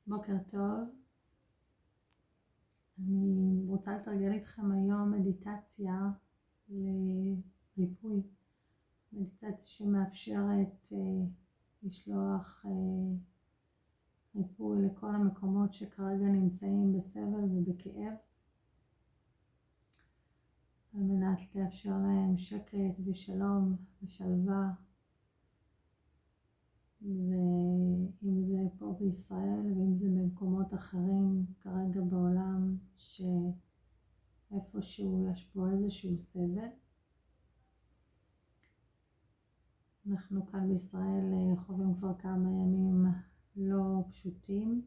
בוקר טוב. אני רוצה לתרגל איתכם היום מדיטציה לריפוי. מדיטציה שמאפשרת לשלוח ריפוי לכל המקומות שכרגע נמצאים בסבל ובכאב, על מנת לאפשר להם שקט ושלום ושלווה. אם זה פה בישראל ואם זה במקומות אחרים כרגע בעולם שאיפשהו יש פה איזשהו סבל. אנחנו כאן בישראל חווים כבר כמה ימים לא פשוטים,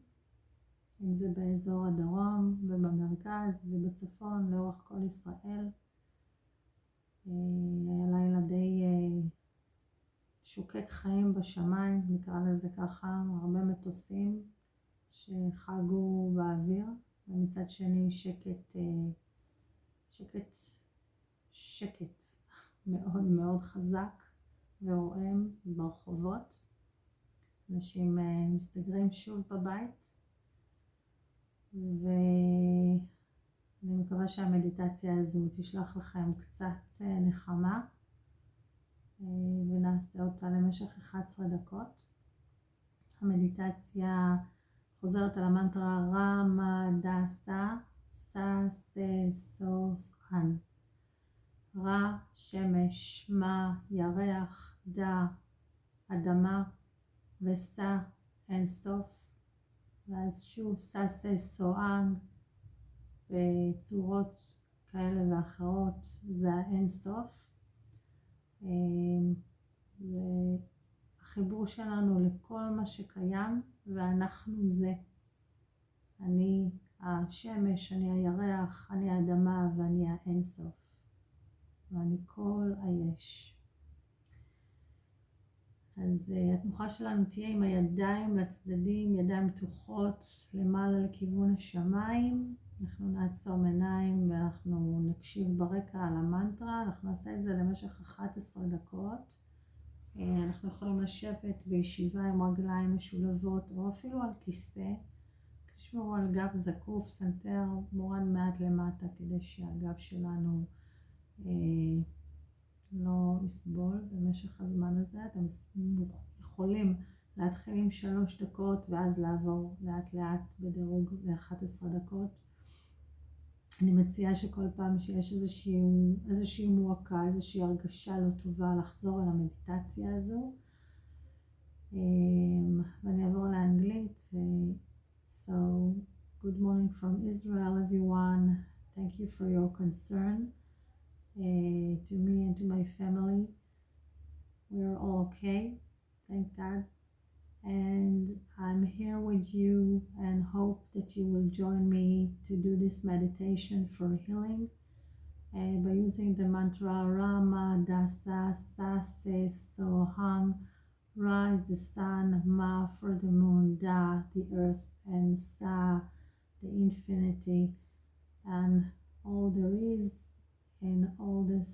אם זה באזור הדרום ובמרכז ובצפון לאורך כל ישראל. היה לילה די שוקק חיים בשמיים, נקרא לזה ככה, הרבה מטוסים שחגו באוויר, ומצד שני שקט מאוד מאוד חזק ורועם ברחובות. אנשים מסתגרים שוב בבית, ואני מקווה שהמדיטציה הזו תשלח לכם קצת נחמה, ונעשה אותה למשך 11 דקות. המדיטציה חוזרת על המנטרה רמה דסה סה סה סו סן. רע שמש, מה ירח, דה אדמה, וסה אין סוף. ואז שוב סה סה סואן בצורות כאלה ואחרות, זה האין סוף. והחיבור שלנו לכל מה שקיים, ואנחנו זה. אני השמש, אני הירח, אני האדמה ואני האין סוף. ואני כל היש. אז התנוחה שלנו תהיה עם הידיים לצדדים, ידיים פתוחות למעלה לכיוון השמיים. אנחנו נעצום עיניים ואנחנו נקשיב ברקע על המנטרה. אנחנו נעשה את זה למשך 11 דקות. אנחנו יכולים לשבת בישיבה עם רגליים משולבות או אפילו על כיסא. תשמרו על גב זקוף, סנטר מורד מעט למטה כדי שהגב שלנו לא יסבול במשך הזמן הזה. אתם יכולים להתחיל עם 3 דקות ואז לעבור לאט לאט בדירוג ל-11 דקות. אני מציעה שכל פעם שיש איזושהי מועקה, איזושהי הרגשה לא טובה, לחזור אל המדיטציה הזו. ואני אעבור לאנגלית. So, good morning from Israel, everyone. Thank you for your concern. To me and to my family. We're all okay, thank God. And I'm here with you and hope that you will join me to do this meditation for healing by using the mantra Rama Dasa Sa Se So Hang. Ra is the sun, Ma for the moon, Da the earth, and Sa the infinity, and all there is in all this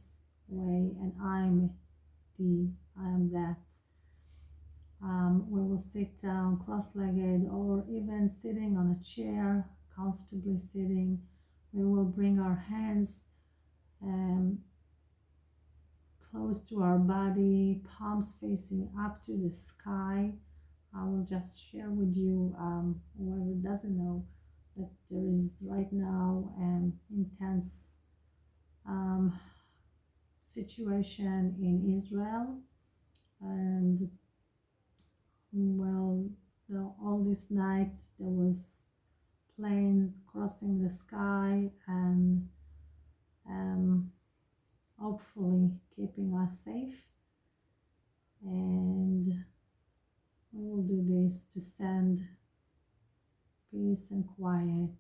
way, and I am that. We will sit down cross-legged or even sitting on a chair, comfortably sitting. We will bring our hands close to our body, palms facing up to the sky. I will just share with you, whoever doesn't know, that there is right now an intense situation in Israel, and all this night there was planes crossing the sky and hopefully keeping us safe. And we will do this to send peace and quiet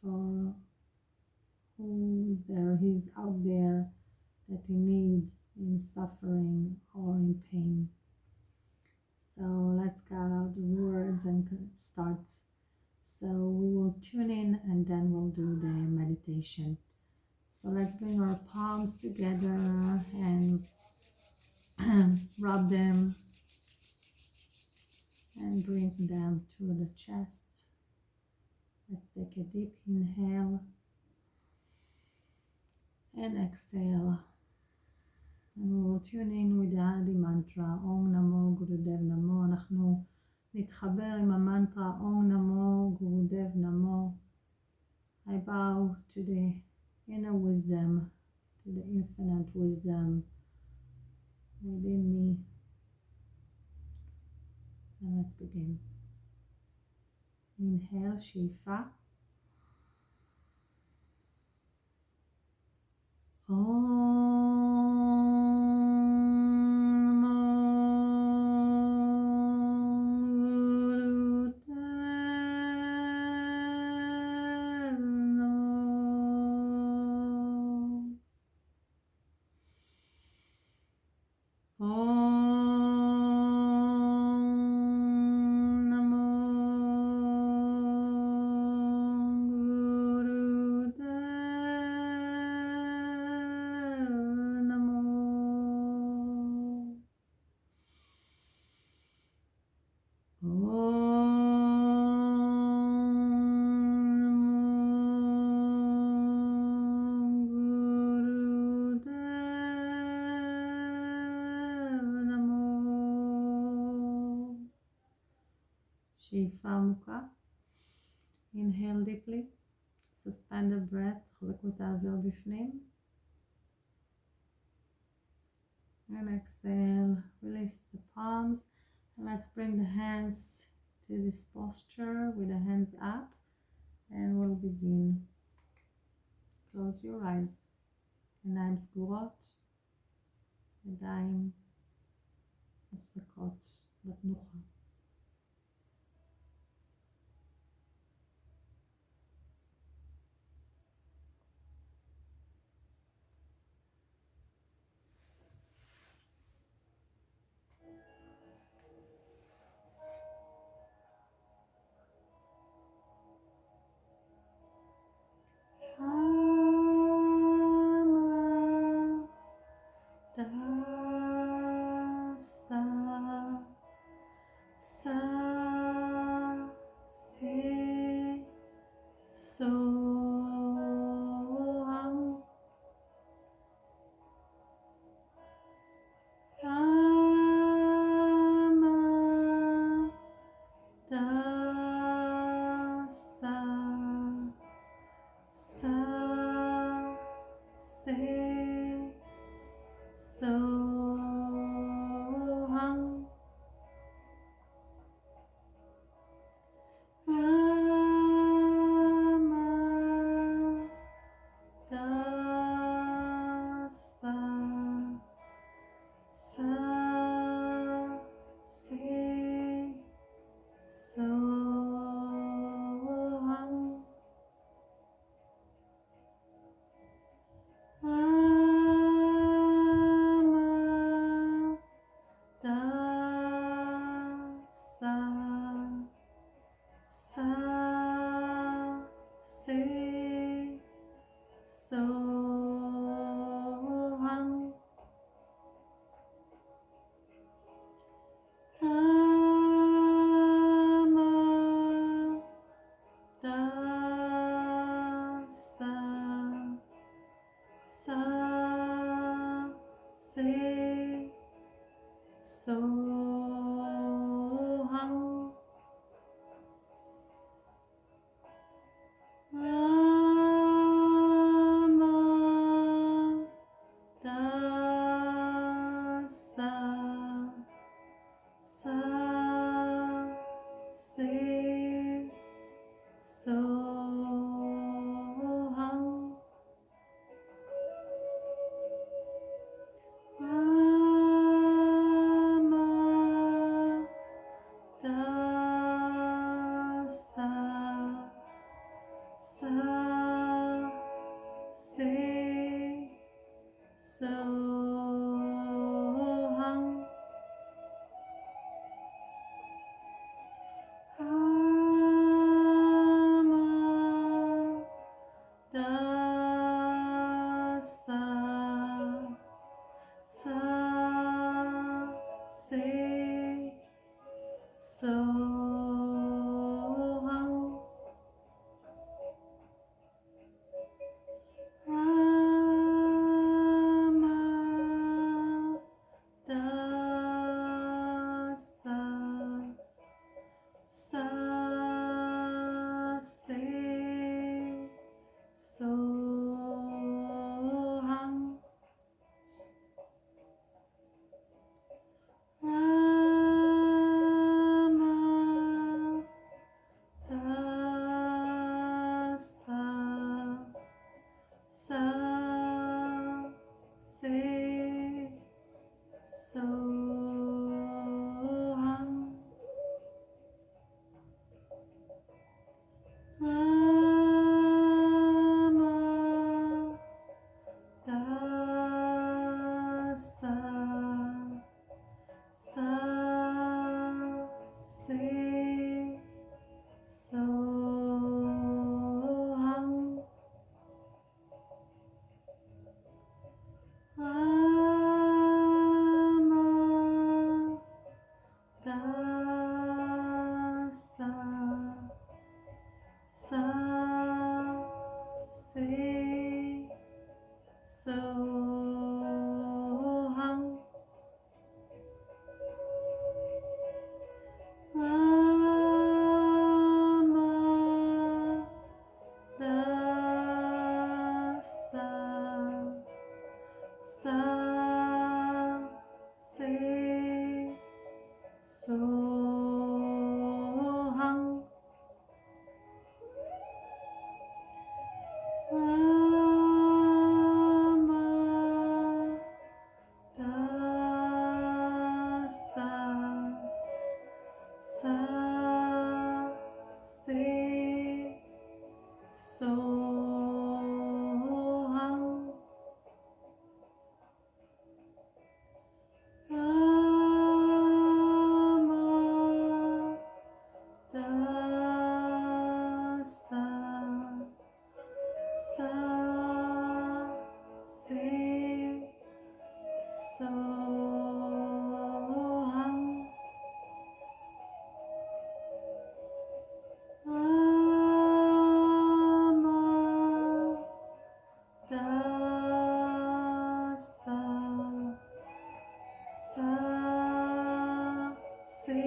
for who's there, he's out there that in need, in suffering or in pain. So let's get out the words and start. So we will tune in and then we'll do the meditation. So let's bring our palms together and rub them and bring them to the chest. Let's take a deep inhale and exhale. And we will tune in with the Adi mantra, Om Namo Gurudev Namo. אנחנו נתחבר עם המנטרה, Om Namo Gurudev Namo. I bow to the inner wisdom, to the infinite wisdom within me. And let's begin. Inhale, שאיפה. שאיפה עמוקה. Inhale deeply. Suspend the breath. תחזקו את האוויר בפנים. And exhale. Release the palms. And let's bring the hands to this posture with the hands up. And we'll begin. Close your eyes. עיניים סגורות. ידיים מוחזקות בתנוחה. Amatasa sa se sohang Amatasa sa se sohang Amatasa sa se sohang Amatasa sa se sohang Amatasa sa se sohang Amatasa sa se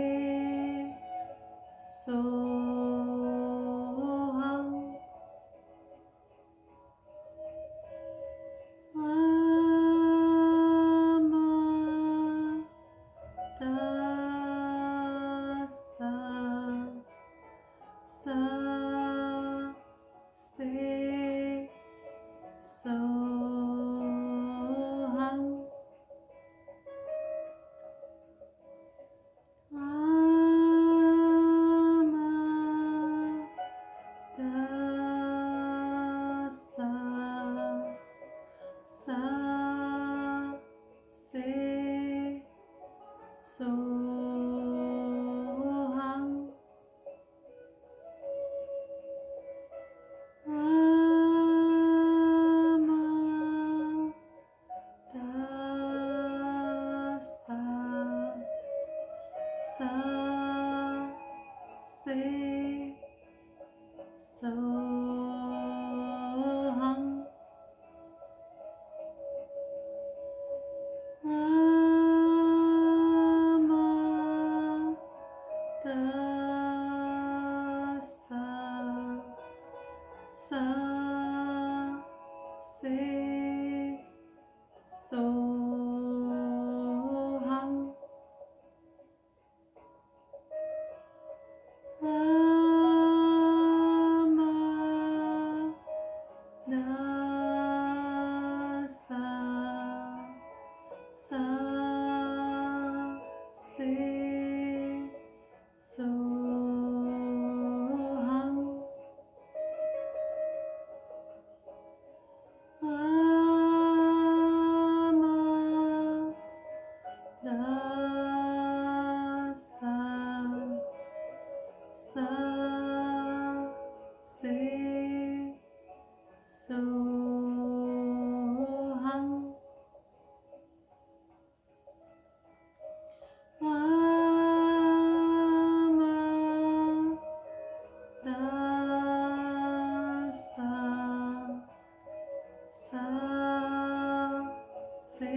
sohang Amatasa sa se sohang Amatasa sa se sohang Amatasa sa se sohang Amatasa sa se sohang Amatasa sa se sohang Amatasa sa se sohang Amatasa sa se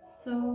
sohang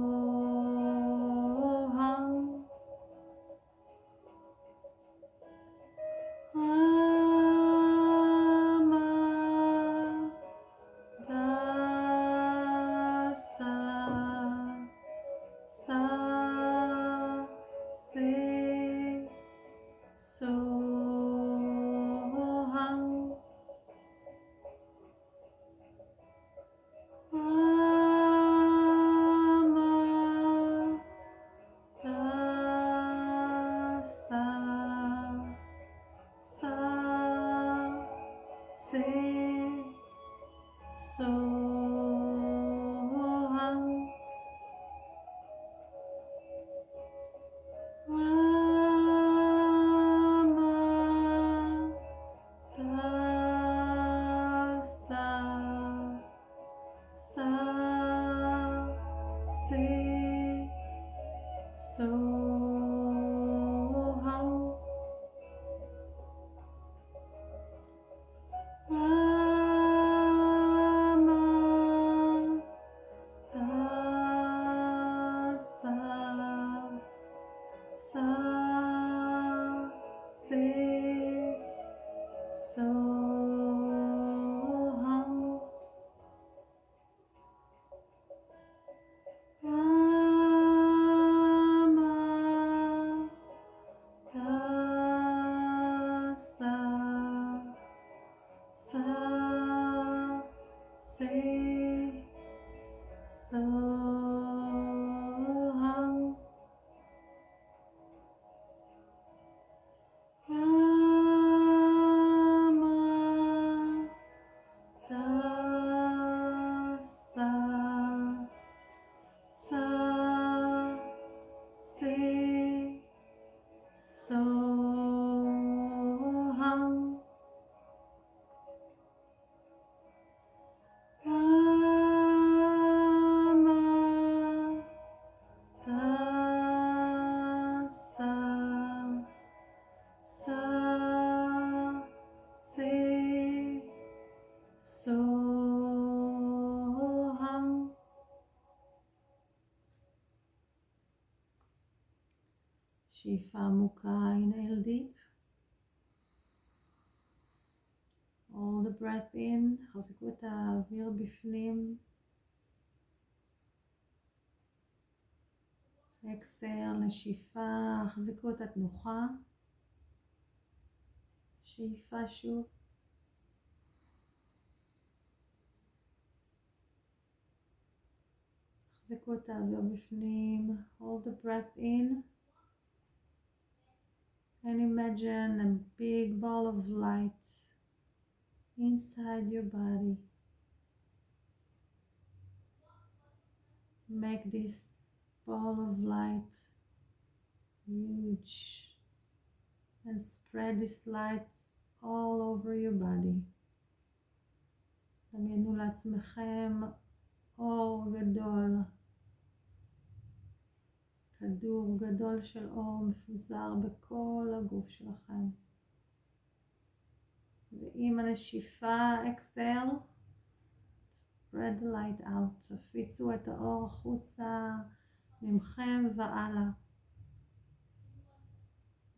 sa sa se so hang Rama da sa sa se so hang Rama da sa sa se so hang. שאיפה עמוקה, inhale deep. Hold the breath in, חזקו את האוויר בפנים. exhale, נשיפה, החזיקו את התנוחה. שאיפה שוב. החזיקו את האוויר בפנים. Hold the breath in. And imagine a big ball of light inside your body. Make this ball of light huge and spread this light all over your body. דמיינו לעצמכם אור גדול, כדור גדול של אור מפוזר בכל הגוף שלכם. ועם הנשיפה, exhale, spread the light out, תפיצו את האור החוצה ממכם והלאה,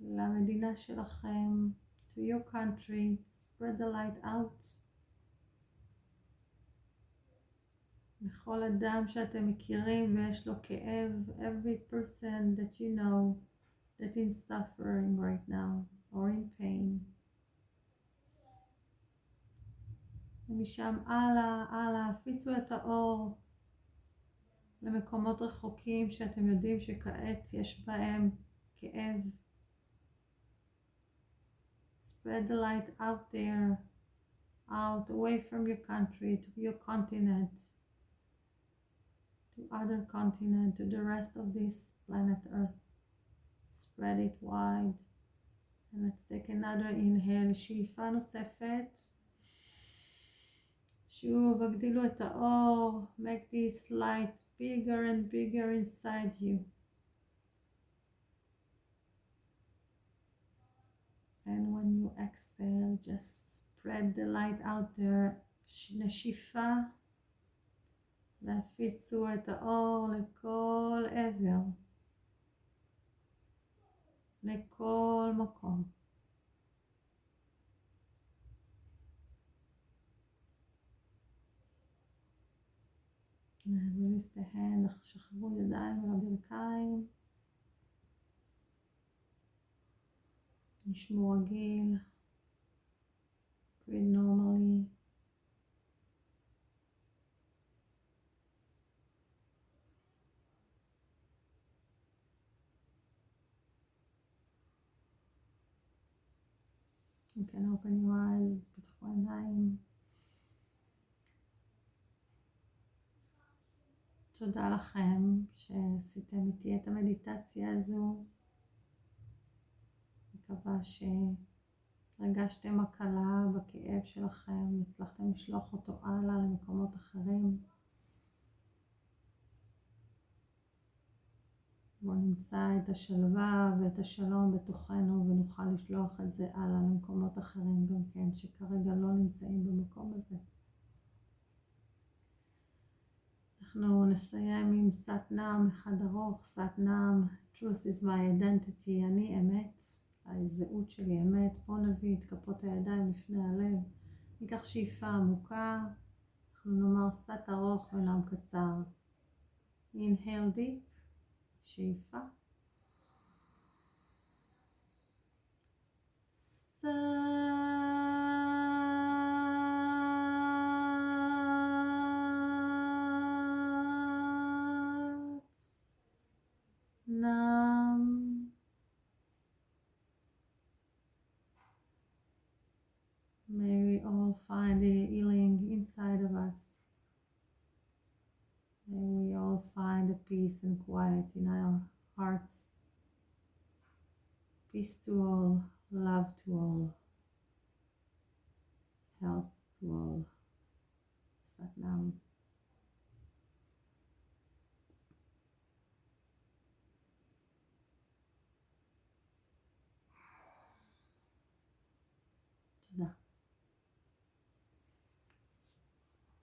למדינה שלכם, to your country, spread the light out. לכל אדם שאתם מכירים ויש לו כאב, every person that you know that is suffering right now or in pain. ומשם הלאה, הפיצו את האור למקומות רחוקים שאתם יודעים שכעת יש בהם כאב. Spread the light out there, out, away from your country, to your continent, to other continent, to the rest of this planet Earth. Spread it wide. And let's take another inhale, שאיפה נוספת. שוב, הגדילו את האור. Make this light bigger and bigger inside you. And when you exhale, just spread the light out there. נשיפה. והפיצו את האור לכל עבר, לכל מקום. release the hand, שחררו ידיים ולברכיים. נשמו רגיל. breathe normally. You can open your eyes, פתחו עיניים. תודה לכם שעשיתם איתי את המדיטציה הזו. מקווה שהרגשתם הקלה בכאב שלכם והצלחתם לשלוח אותו הלאה למקומות אחרים. בואו נמצא את השלווה ואת השלום בתוכנו ונוכל לשלוח את זה הלאה למקומות אחרים גם כן שכרגע לא נמצאים במקום הזה. אנחנו נסיים עם סטנאם אחד ארוך. סטנאם, truth is my identity, אני אמת, הזהות שלי אמת. בואו נביא את כפות הידיים לפני הלב, ניקח שאיפה עמוקה, אנחנו נאמר סט ארוך ונעם קצר. inhale deep, שאיפה. peace and quiet in our hearts. Peace to all, love to all, health to all. Satnam.